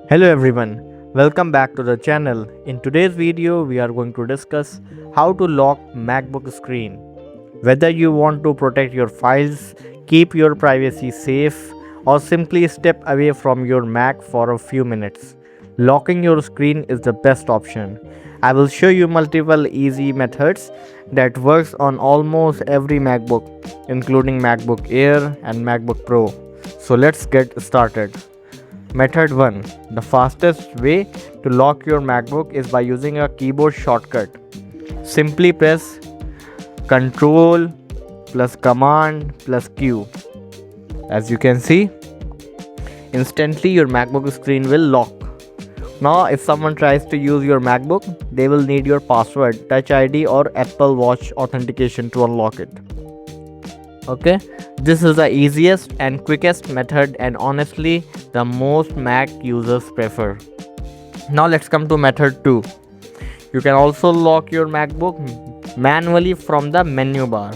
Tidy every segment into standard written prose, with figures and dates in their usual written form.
Hello everyone, welcome back to the channel. In today's video, we are going to discuss how to lock MacBook screen. Whether you want to protect your files, keep your privacy safe, or simply step away from your Mac for a few minutes, locking your screen is the best option. I will show you multiple easy methods that works on almost every MacBook, including MacBook Air and MacBook Pro. So let's get started. Method 1. The fastest way to lock your MacBook is by using a keyboard shortcut. Simply press Control plus Command plus Q. As you can see, instantly your MacBook screen will lock. Now if someone tries to use your MacBook, they will need your password, Touch ID or Apple Watch authentication to unlock it. Okay, this is the easiest and quickest method and honestly the most Mac users prefer. Now let's come to method 2. You can also lock your MacBook manually from the menu bar.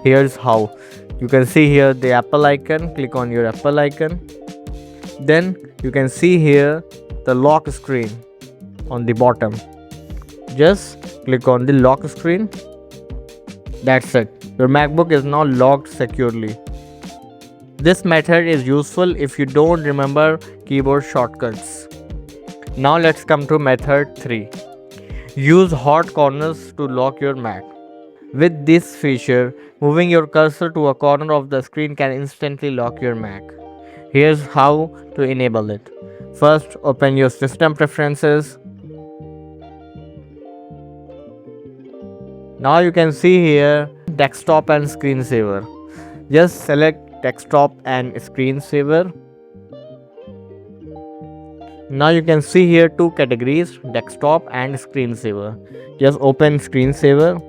Here's how. You can see here the Apple icon, click on your Apple icon. Then you can see here the lock screen on the bottom. Just click on the lock screen. That's it. Your MacBook is now locked securely. This method is useful if you don't remember keyboard shortcuts. Now let's come to method 3. Use hot corners to lock your Mac. With this feature, moving your cursor to a corner of the screen can instantly lock your Mac. Here's how to enable it. First, open your system preferences. Now you can see here desktop and screensaver. Just select desktop and screensaver. Now you can see here two categories, desktop and screensaver. Just open screensaver.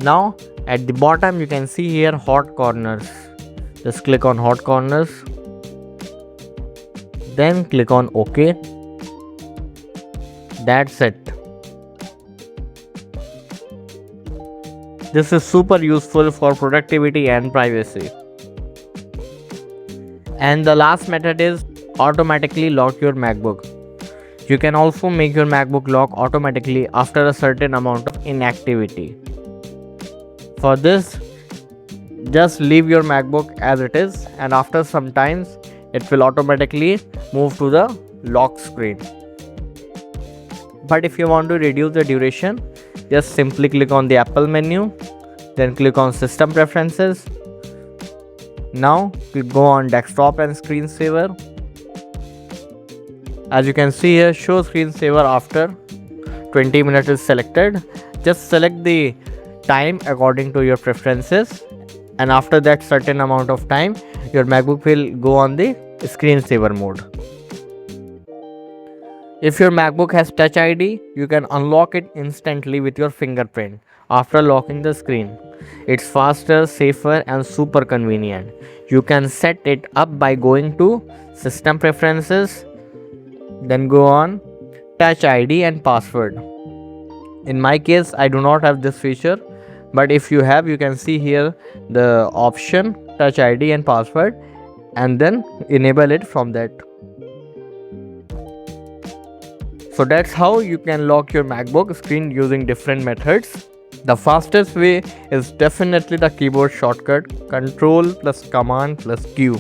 Now at the bottom you can see here hot corners. Just click on hot corners. Then click on OK. That's it. This is super useful for productivity and privacy. And the last method is automatically lock your MacBook. You can also make your MacBook lock automatically after a certain amount of inactivity. For this, just leave your MacBook as it is and after some time it will automatically move to the lock screen. But if you want to reduce the duration, just simply click on the Apple menu, then click on System Preferences. Now go on Desktop and Screensaver. As you can see here, Show Screensaver after 20 minutes is selected. Just select the time according to your preferences, and after that certain amount of time, your MacBook will go on the screensaver mode. If your MacBook has Touch ID, you can unlock it instantly with your fingerprint after locking the screen. It's faster, safer and super convenient. You can set it up by going to System Preferences, then go on Touch ID and Password. In my case, I do not have this feature, but if you have, you can see here the option Touch ID and Password and then enable it from that. So that's how you can lock your MacBook screen using different methods. The fastest way is definitely the keyboard shortcut Control plus Command plus Q.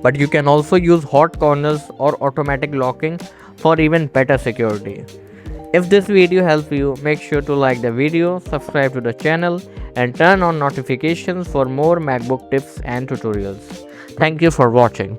But you can also use hot corners or automatic locking for even better security. If this video helped you, make sure to like the video, subscribe to the channel and turn on notifications for more MacBook tips and tutorials. Thank you for watching.